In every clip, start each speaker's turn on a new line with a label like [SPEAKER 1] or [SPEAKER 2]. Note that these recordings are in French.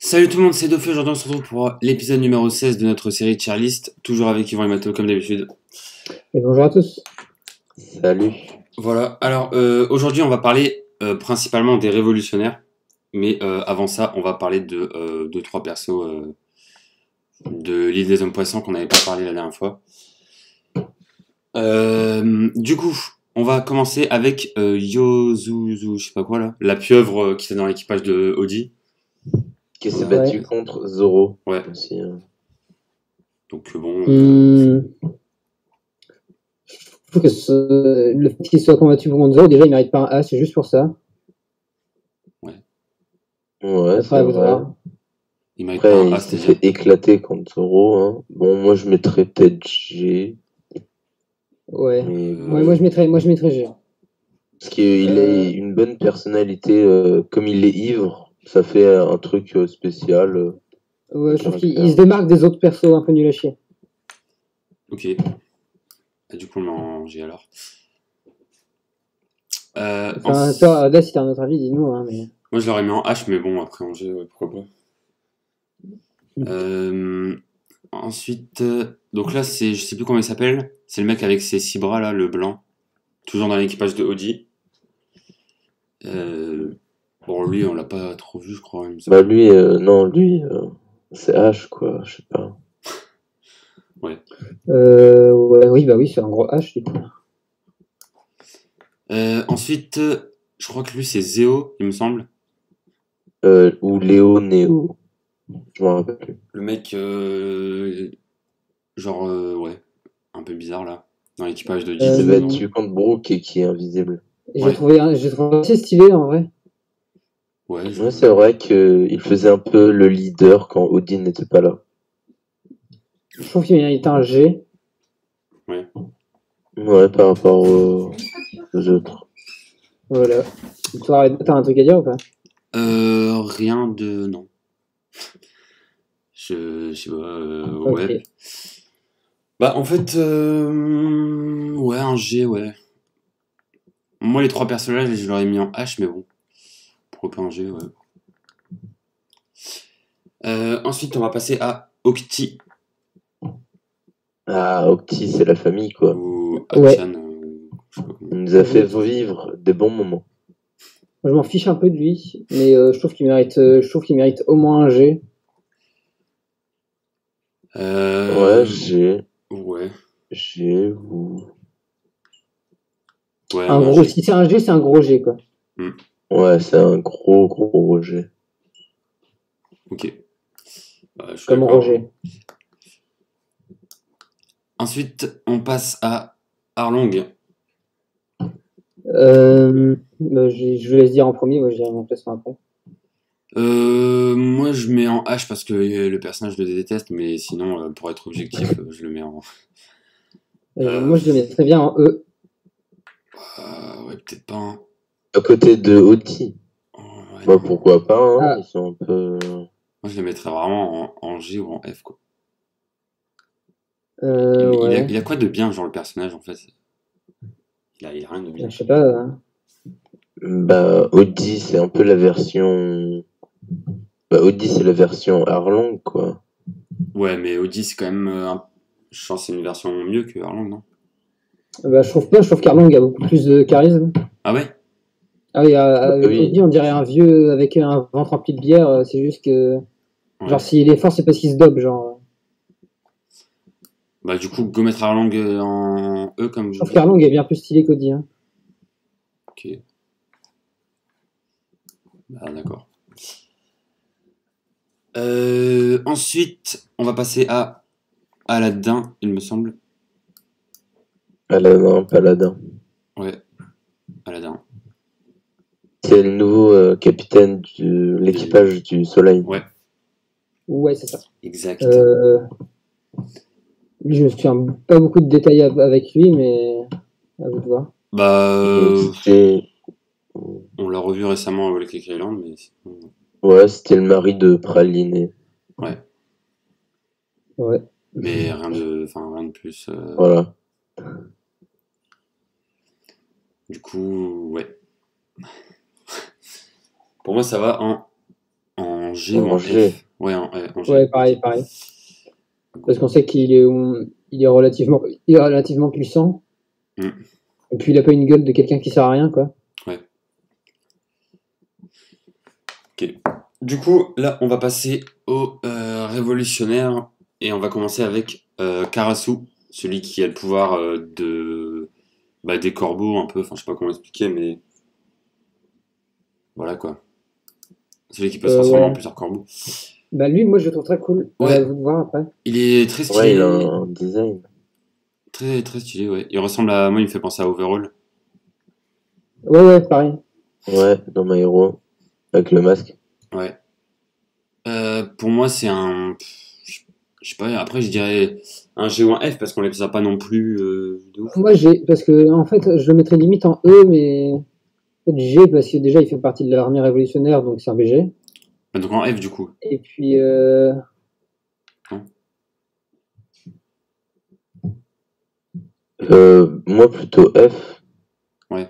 [SPEAKER 1] Salut tout le monde, c'est Dofeu. Aujourd'hui on se retrouve pour l'épisode numéro 16 de notre série Tier List, toujours avec Yvan et Mathéo comme d'habitude.
[SPEAKER 2] Et bonjour à tous.
[SPEAKER 3] Salut.
[SPEAKER 1] Voilà, alors aujourd'hui on va parler principalement des révolutionnaires, mais avant ça on va parler de 2-3 persos de l'île des hommes poissons qu'on n'avait pas parlé la dernière fois. Du coup, on va commencer avec Yozuzu, je sais pas quoi là, la pieuvre qui était dans l'équipage de Audi.
[SPEAKER 3] Qui s'est
[SPEAKER 2] Ouais.
[SPEAKER 3] battu contre Zoro.
[SPEAKER 1] Ouais,
[SPEAKER 3] Aussi,
[SPEAKER 1] donc bon...
[SPEAKER 2] Je trouve que le fait qu'il soit combattu pour Gonzo, déjà il mérite pas un A, c'est juste pour ça.
[SPEAKER 3] Ouais,
[SPEAKER 2] Après,
[SPEAKER 3] c'est
[SPEAKER 2] vous
[SPEAKER 3] vrai.
[SPEAKER 2] verrez.
[SPEAKER 1] il mérite pas
[SPEAKER 3] Après,
[SPEAKER 1] un
[SPEAKER 3] il
[SPEAKER 1] A,
[SPEAKER 3] s'est
[SPEAKER 1] c'est-à-dire...
[SPEAKER 3] fait éclater contre Zoro. Hein. Bon, moi, je mettrais peut-être G.
[SPEAKER 2] Ouais.
[SPEAKER 3] Mais
[SPEAKER 2] Ouais, moi je mettrais G.
[SPEAKER 3] parce qu'il a une bonne personnalité. Comme il est ivre, ça fait un truc spécial.
[SPEAKER 2] Ouais, je trouve qu'il
[SPEAKER 3] caractère.
[SPEAKER 2] se démarque des autres persos un peu nuls à chier.
[SPEAKER 1] Ok. Ah, du coup, on met en G alors.
[SPEAKER 2] Enfin, toi, là, si t'as un autre avis, dis-nous. Hein, mais...
[SPEAKER 1] Moi, je l'aurais mis en H, mais bon, après en G, ouais, pourquoi pas. Ensuite, donc là, c'est, je sais plus comment il s'appelle. C'est le mec avec ses 6 bras là, le blanc. Toujours dans l'équipage de Audi. Bon, lui, on l'a pas trop vu, je crois. Il me semble.
[SPEAKER 3] Bah lui, non, lui, c'est H quoi. Je sais pas.
[SPEAKER 1] Ouais.
[SPEAKER 2] Ouais, oui, bah oui, c'est un gros H, du coup.
[SPEAKER 1] Ensuite, je crois que lui, c'est Zéo, il me semble.
[SPEAKER 3] Ou Léo Néo. Je m'en rappelle plus.
[SPEAKER 1] Le mec, genre, ouais, un peu bizarre là. Dans l'équipage de
[SPEAKER 3] Il s'est
[SPEAKER 1] Audi.
[SPEAKER 3] battu contre Brooke et qui est invisible.
[SPEAKER 2] Et
[SPEAKER 1] Ouais.
[SPEAKER 2] j'ai trouvé assez stylé en vrai.
[SPEAKER 1] Ouais,
[SPEAKER 3] Ouais, c'est vrai qu'il faisait un peu le leader quand Odin n'était pas là.
[SPEAKER 2] Je trouve qu'il mérite un G.
[SPEAKER 3] Ouais, par rapport aux autres.
[SPEAKER 2] Voilà. Toi, t'as un truc à dire ou pas?
[SPEAKER 1] Rien de... Non. Je sais pas,
[SPEAKER 2] Ok.
[SPEAKER 1] ouais. Bah, en fait, ouais, un G, ouais. Moi, les 3 personnages, je l'aurais mis en H, mais bon. Pourquoi pas un G, ouais. Ensuite, on va passer à Octi,
[SPEAKER 3] Ah, Octi, c'est la famille, quoi.
[SPEAKER 1] ou
[SPEAKER 2] Ouais.
[SPEAKER 1] Achan, je sais pas comment.
[SPEAKER 3] Il nous a fait vivre des bons moments.
[SPEAKER 2] Moi, je m'en fiche un peu de lui, mais je trouve qu'il mérite au moins un G.
[SPEAKER 3] Ouais,
[SPEAKER 1] Ouais. Ouais,
[SPEAKER 2] Un
[SPEAKER 1] ouais,
[SPEAKER 2] gros,
[SPEAKER 1] G.
[SPEAKER 2] si c'est un G, c'est un gros G, quoi.
[SPEAKER 3] Ouais, c'est un gros Roger.
[SPEAKER 1] Ok. Bah, je suis
[SPEAKER 2] Comme
[SPEAKER 1] d'accord.
[SPEAKER 2] Roger.
[SPEAKER 1] Ensuite, on passe à Arlong.
[SPEAKER 2] Bah, je vous laisse dire en premier, moi je dirai mon classement après.
[SPEAKER 1] Moi, je mets en H parce que le personnage, je le déteste, mais sinon, pour être objectif, je le mets en...
[SPEAKER 2] Moi je le mets très bien en E.
[SPEAKER 1] Ouais, peut-être pas un...
[SPEAKER 3] À côté de Oti.
[SPEAKER 1] Ouais,
[SPEAKER 3] Bah,
[SPEAKER 1] non.
[SPEAKER 3] pourquoi pas, hein,
[SPEAKER 2] Ah.
[SPEAKER 3] ils sont un peu...
[SPEAKER 1] Moi, je le mettrais vraiment en G ou en F, quoi.
[SPEAKER 2] Ouais.
[SPEAKER 1] Il a quoi de bien, genre, le personnage, en fait? Il a rien de bien.
[SPEAKER 2] Je sais pas.
[SPEAKER 3] Bah, Audi, c'est un peu la version... Bah, Audi, c'est la version Arlong, quoi.
[SPEAKER 1] Ouais, mais Audi, c'est quand même... je pense que c'est une version mieux que Arlong, non?
[SPEAKER 2] Bah, je trouve pas, je trouve qu'Arlong a beaucoup plus de charisme.
[SPEAKER 1] Ah ouais?
[SPEAKER 2] Ah oui, avec
[SPEAKER 3] Oui.
[SPEAKER 2] Audi, on dirait un vieux avec un ventre rempli de bière, c'est juste que.
[SPEAKER 1] Ouais.
[SPEAKER 2] Genre, s'il est fort, c'est parce qu'il se dope, genre.
[SPEAKER 1] Bah, du coup, go mettre Arlong en E, comme
[SPEAKER 2] Je
[SPEAKER 1] vous
[SPEAKER 2] trouve
[SPEAKER 1] dites.
[SPEAKER 2] qu'Arlong est bien plus stylé qu'Audi. Hein.
[SPEAKER 1] Ok. Bah, d'accord. Ensuite, on va passer à Aladdin, il me semble.
[SPEAKER 3] Paladin.
[SPEAKER 1] Ouais, Aladdin.
[SPEAKER 3] C'est le nouveau capitaine de l'équipage du Soleil.
[SPEAKER 1] Ouais,
[SPEAKER 2] Ouais, c'est ça.
[SPEAKER 1] exact.
[SPEAKER 2] Lui, je me souviens pas beaucoup de détails avec lui, mais à vous de voir.
[SPEAKER 1] Bah,
[SPEAKER 3] C'était...
[SPEAKER 1] on l'a revu récemment avec les Island, mais sinon,
[SPEAKER 3] Ouais, c'était le mari de Praline.
[SPEAKER 1] ouais.
[SPEAKER 2] Ouais.
[SPEAKER 1] Mais rien de plus.
[SPEAKER 3] Voilà.
[SPEAKER 1] Du coup, ouais. Pour moi, ça va en En G ou en
[SPEAKER 3] En G.
[SPEAKER 1] F? Ouais, en G.
[SPEAKER 2] Ouais, pareil, pareil. Parce qu'on sait il est relativement puissant.
[SPEAKER 1] Mm.
[SPEAKER 2] Et puis il a pas une gueule de quelqu'un qui sert à rien, quoi.
[SPEAKER 1] Ouais. Ok. Du coup, là, on va passer au révolutionnaire et on va commencer avec Karasu, celui qui a le pouvoir des corbeaux un peu. Enfin, je sais pas comment expliquer, mais voilà quoi. Celui qui peut se transformer en
[SPEAKER 2] Ouais.
[SPEAKER 1] plusieurs corbeaux.
[SPEAKER 2] Bah lui, moi je le trouve très cool.
[SPEAKER 1] Ouais.
[SPEAKER 2] Vous voir après.
[SPEAKER 1] Il est très
[SPEAKER 3] Ouais, il a
[SPEAKER 1] stylé,
[SPEAKER 3] un design.
[SPEAKER 1] très très stylé. Ouais. Il ressemble à moi, il me fait penser à Overall.
[SPEAKER 2] Ouais, pareil.
[SPEAKER 3] Ouais, dans My Hero. Avec le masque.
[SPEAKER 1] Ouais. Pour moi, c'est un. Je sais pas, après je dirais un G ou un F parce qu'on les a pas non plus de ouf.
[SPEAKER 2] Moi parce que en fait, je le mettrais limite en E, mais en fait, G parce que déjà il fait partie de l'armée révolutionnaire, donc c'est un BG.
[SPEAKER 1] Donc en F du coup.
[SPEAKER 2] Et puis
[SPEAKER 3] Moi, plutôt F.
[SPEAKER 1] Ouais.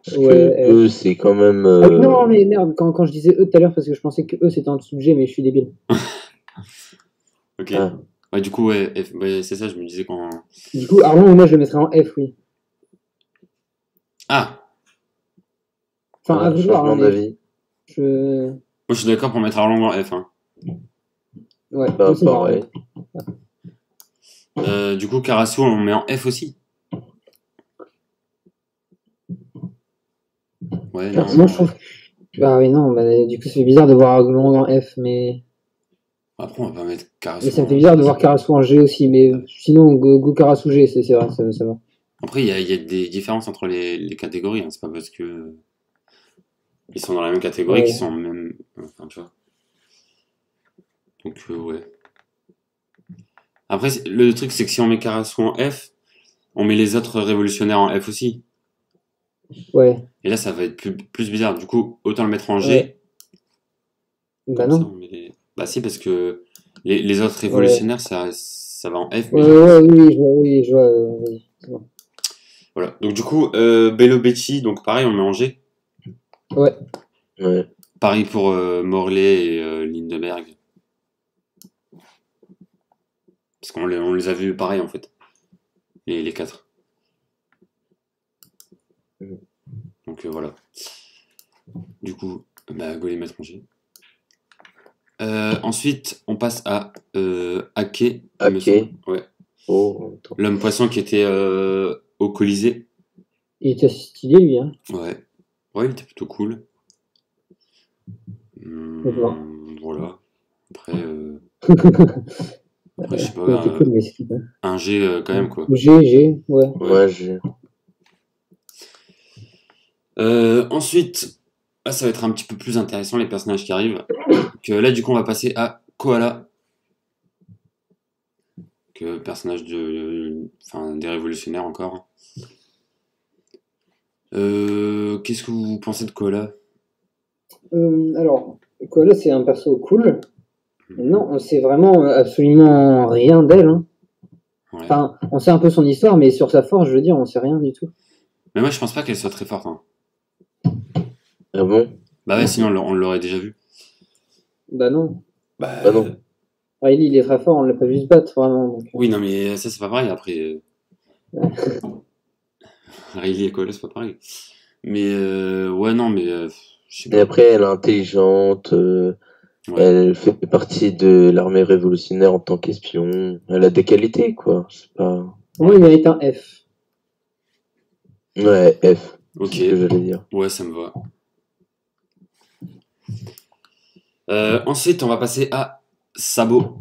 [SPEAKER 3] Parce
[SPEAKER 2] ouais.
[SPEAKER 3] que E, c'est quand même.
[SPEAKER 2] Ah oui, non, mais merde, quand je disais E tout à l'heure, parce que je pensais que E c'était en dessous de G, mais je suis débile.
[SPEAKER 1] Ok.
[SPEAKER 3] Ah,
[SPEAKER 1] Ouais, du coup, ouais, F, ouais, c'est ça, je me disais quand.
[SPEAKER 2] Du coup, Arlong, moi je le mettrais en F, oui.
[SPEAKER 1] Ah!
[SPEAKER 2] Enfin, à
[SPEAKER 3] un
[SPEAKER 2] vouloir,
[SPEAKER 3] changement
[SPEAKER 2] hein, mais
[SPEAKER 3] d'avis.
[SPEAKER 2] je.
[SPEAKER 1] Moi je suis d'accord pour mettre Arlong en F. Hein.
[SPEAKER 2] Ouais,
[SPEAKER 3] Bah,
[SPEAKER 2] moi, c'est marrant.
[SPEAKER 3] pareil.
[SPEAKER 1] Du coup, Karasu, on le met en F aussi. Ouais, non.
[SPEAKER 2] Moi je trouve. Ah oui, non, bah, du coup, ça fait bizarre de voir Arlong en F, mais.
[SPEAKER 1] Après, on va pas mettre Karasu
[SPEAKER 2] Mais ça me fait
[SPEAKER 1] en
[SPEAKER 2] bizarre de voir Karasu en G aussi, mais sinon, Go Karasu G, c'est vrai, ça va.
[SPEAKER 1] Après, il y a des différences entre les catégories. Hein. C'est pas parce que ils sont dans la même catégorie qu'ils
[SPEAKER 2] Ouais.
[SPEAKER 1] sont même. Enfin, tu vois. Donc, ouais. Après, le truc, c'est que si on met Karasu en F, on met les autres révolutionnaires en F aussi.
[SPEAKER 2] Ouais.
[SPEAKER 1] Et là, ça va être plus bizarre. Du coup, autant le mettre en G.
[SPEAKER 2] Ouais. Bah
[SPEAKER 1] Comme ça,
[SPEAKER 2] non.
[SPEAKER 1] on met les. Bah, si, parce que les autres
[SPEAKER 2] Ouais.
[SPEAKER 1] révolutionnaires, ça va en F. Mais
[SPEAKER 2] Oui, je vois, vas-y, c'est bon.
[SPEAKER 1] voilà. Donc, du coup, Bello Becci, donc pareil, on met en G.
[SPEAKER 2] Ouais.
[SPEAKER 3] Ouais.
[SPEAKER 1] Pareil pour Morley et Lindeberg. Parce on les a vus pareil, en fait. Les quatre. Donc, voilà. Du coup, bah, go les mettre en G. Ensuite, on passe à Ake, il me
[SPEAKER 3] Ake.
[SPEAKER 1] semble. Ouais.
[SPEAKER 3] Oh, attends.
[SPEAKER 1] L'homme poisson qui était au Colisée.
[SPEAKER 2] Il était assez stylé, lui, hein.
[SPEAKER 1] Ouais. Ouais, il était plutôt cool.
[SPEAKER 2] D'accord.
[SPEAKER 1] Voilà. Après, je sais
[SPEAKER 2] Il était
[SPEAKER 1] pas,
[SPEAKER 2] cool, mais c'est tout.
[SPEAKER 1] un G quand même, quoi.
[SPEAKER 2] G, ouais.
[SPEAKER 3] Ouais, j'ai.
[SPEAKER 1] Ensuite, là, ça va être un petit peu plus intéressant, les personnages qui arrivent. Que là, du coup, on va passer à Koala. Que personnage des révolutionnaires encore. Qu'est-ce que vous pensez de Koala?
[SPEAKER 2] Alors, Koala, c'est un perso cool. Non, on sait vraiment absolument rien d'elle. Hein.
[SPEAKER 1] Ouais.
[SPEAKER 2] Enfin, on sait un peu son histoire, mais sur sa force, je veux dire, on sait rien du tout.
[SPEAKER 1] Mais moi, je pense pas qu'elle soit très forte. Hein.
[SPEAKER 3] Ah bon?
[SPEAKER 1] Bah ouais, sinon, on l'aurait déjà vu.
[SPEAKER 2] Bah non.
[SPEAKER 3] Bah non.
[SPEAKER 2] Riley, il est très fort, on l'a pas vu se battre, vraiment. Donc...
[SPEAKER 1] Oui, non, mais ça, c'est pas pareil. Après, Riley et Koala, c'est pas pareil. Mais ouais, non, mais je sais
[SPEAKER 3] Et
[SPEAKER 1] pas.
[SPEAKER 3] après, elle est intelligente.
[SPEAKER 1] Ouais.
[SPEAKER 3] Elle fait partie de l'armée révolutionnaire en tant qu'espion. Elle a des qualités, quoi. C'est pas.
[SPEAKER 2] Moi, il mérite un F.
[SPEAKER 3] Ouais, F.
[SPEAKER 1] Ok.
[SPEAKER 3] C'est ce que j'allais dire.
[SPEAKER 1] Ouais, ça me va. Ensuite, on va passer à Sabo,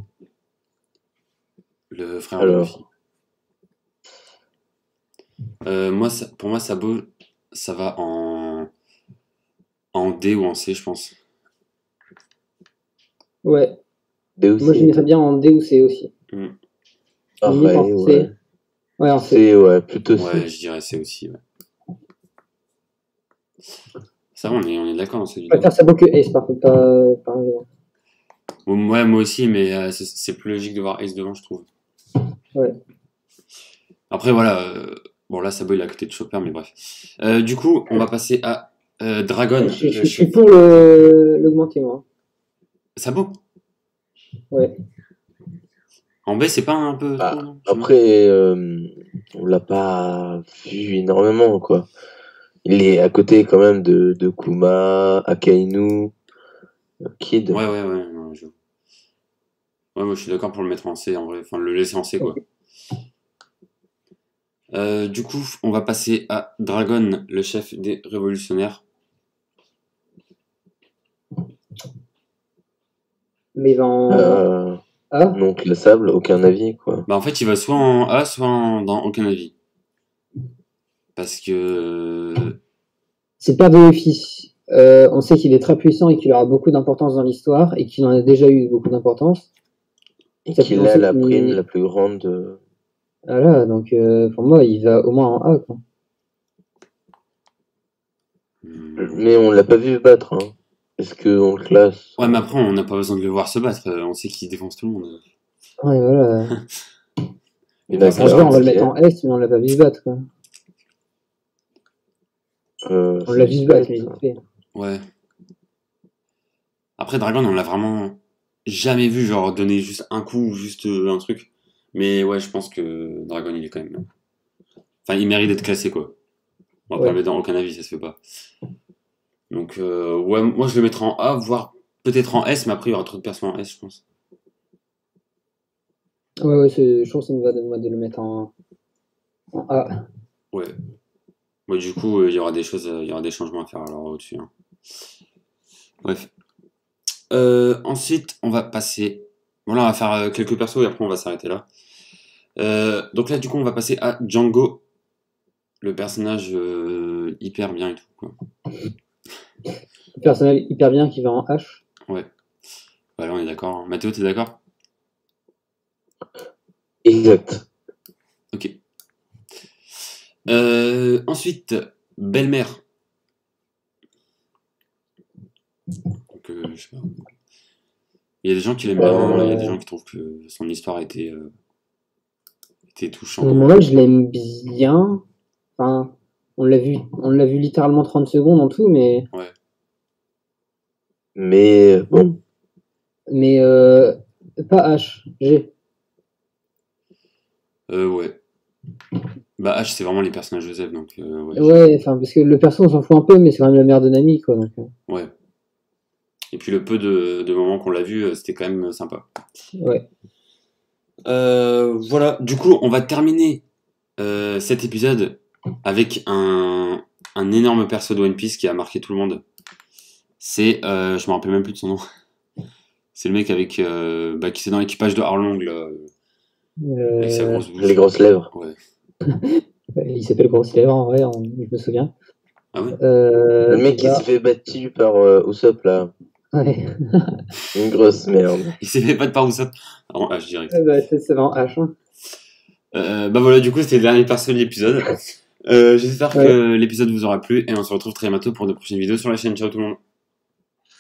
[SPEAKER 1] le frère de Luffy. Pour moi, Sabo, ça va en D ou en C, je pense.
[SPEAKER 2] Ouais.
[SPEAKER 3] D aussi.
[SPEAKER 2] Moi, je mettrais bien en D ou C aussi.
[SPEAKER 3] Pareil,
[SPEAKER 2] en
[SPEAKER 3] ouais.
[SPEAKER 2] C. Ouais, en C.
[SPEAKER 3] C, ouais, plutôt C.
[SPEAKER 1] Ouais, je dirais C aussi. Ouais. Ça va, on est d'accord dans cette
[SPEAKER 2] Je
[SPEAKER 1] vidéo.
[SPEAKER 2] préfère Sabo que Ace, par contre. Pas...
[SPEAKER 1] Ouais, moi aussi, mais c'est plus logique de voir Ace devant, je trouve.
[SPEAKER 2] Ouais.
[SPEAKER 1] Après, voilà. Bon, là, Sabo, il est à côté de Chopper, mais bref. Du coup, on va passer à Dragon.
[SPEAKER 2] Je suis pour l'augmenter, moi.
[SPEAKER 1] Sabo.
[SPEAKER 2] Ouais.
[SPEAKER 1] En B, c'est pas un peu
[SPEAKER 3] Ah,
[SPEAKER 1] trop, non?
[SPEAKER 3] après, on l'a pas vu énormément, quoi. Il est à côté quand même de Kuma, Akainu, Kid.
[SPEAKER 1] Ouais, non, ouais, moi je suis d'accord pour le mettre en C en vrai, enfin le laisser en C quoi. Du coup, on va passer à Dragon, le chef des révolutionnaires.
[SPEAKER 2] Mais il va en A.
[SPEAKER 3] Non classable, aucun avis, quoi.
[SPEAKER 1] Bah en fait, il va soit en A, soit dans aucun avis. Parce que
[SPEAKER 2] C'est le père de Luffy. On sait qu'il est très puissant et qu'il aura beaucoup d'importance dans l'histoire et qu'il en a déjà eu beaucoup d'importance.
[SPEAKER 3] Et
[SPEAKER 2] Ça fait
[SPEAKER 3] qu'il a
[SPEAKER 2] penser
[SPEAKER 3] la
[SPEAKER 2] qu'il-
[SPEAKER 3] prime la plus grande.
[SPEAKER 2] Voilà, donc pour moi, il va au moins en A, quoi.
[SPEAKER 3] Mais on l'a pas vu battre, hein. Est-ce qu'on le classe?
[SPEAKER 1] ouais, mais après, on n'a pas besoin de le voir se battre. On sait qu'il défonce tout le monde.
[SPEAKER 2] Ouais, voilà.
[SPEAKER 3] Et
[SPEAKER 1] D'accord,
[SPEAKER 2] En vrai, on va le
[SPEAKER 3] ok.
[SPEAKER 2] mettre en S, mais on l'a pas vu se battre, quoi. On l'a vu se battre, mais vite fait.
[SPEAKER 1] Ouais. Après, Dragon, on l'a vraiment jamais vu, genre donner juste un coup ou juste un truc. Mais ouais, je pense que Dragon, il est quand même. Enfin, il mérite d'être classé quoi. On va pas
[SPEAKER 2] Ouais.
[SPEAKER 1] le mettre dans aucun avis, ça se fait pas. Donc, ouais, moi je le mettrai en A, voire peut-être en S, mais après il y aura trop de persos en S, je pense.
[SPEAKER 2] Ouais, je trouve que ça me va de le mettre en A.
[SPEAKER 1] Ouais. Ouais, du coup, il y aura des choses, il y aura des changements à faire alors au-dessus, hein. Bref. Ensuite, on va passer. Voilà, on va faire quelques persos et après on va s'arrêter là. Donc là, du coup, on va passer à Django, le personnage hyper bien et tout, quoi.
[SPEAKER 2] Le personnel hyper bien qui va en H.
[SPEAKER 1] Ouais. Voilà, on est d'accord, hein. Mathéo, t'es d'accord?
[SPEAKER 3] Exact.
[SPEAKER 1] Ok. Ensuite, belle-mère. Donc, je sais pas. Il y a des gens qui l'aiment bien, il y a des gens qui trouvent que son histoire était touchante.
[SPEAKER 2] Moi, je l'aime bien. Enfin, on l'a vu littéralement 30 secondes en tout, mais
[SPEAKER 1] Ouais.
[SPEAKER 3] Mais bon,
[SPEAKER 2] mais pas H, G.
[SPEAKER 1] Ouais. Bah, H, c'est vraiment les personnages Joseph, donc ouais.
[SPEAKER 2] Ouais, enfin parce que le perso on s'en fout un peu, mais c'est quand même la mère de Nami, quoi. Donc,
[SPEAKER 1] Ouais. Et puis le peu de moments qu'on l'a vu, c'était quand même sympa.
[SPEAKER 2] ouais.
[SPEAKER 1] Voilà, du coup, on va terminer cet épisode avec un énorme perso de One Piece qui a marqué tout le monde. C'est, je me rappelle même plus de son nom. C'est le mec avec, bah, qui c'est dans l'équipage de Arlong, là, avec sa grosse bouche.
[SPEAKER 3] les grosses lèvres.
[SPEAKER 1] Ouais.
[SPEAKER 2] Il s'appelle Grosse Lèvre en vrai, je me souviens.
[SPEAKER 1] Ah ouais?
[SPEAKER 3] Le mec qui
[SPEAKER 2] bah,
[SPEAKER 3] s'est fait battu par Usopp là.
[SPEAKER 2] ouais.
[SPEAKER 3] Une grosse merde.
[SPEAKER 1] Il s'est fait pas de par où ça? En H direct.
[SPEAKER 2] Bah, c'est vraiment H. Hein.
[SPEAKER 1] Bah voilà, du coup, c'était le dernier perso de l'épisode. J'espère
[SPEAKER 2] Ouais.
[SPEAKER 1] que l'épisode vous aura plu et on se retrouve très bientôt pour de prochaines vidéos sur la chaîne. Ciao tout le monde.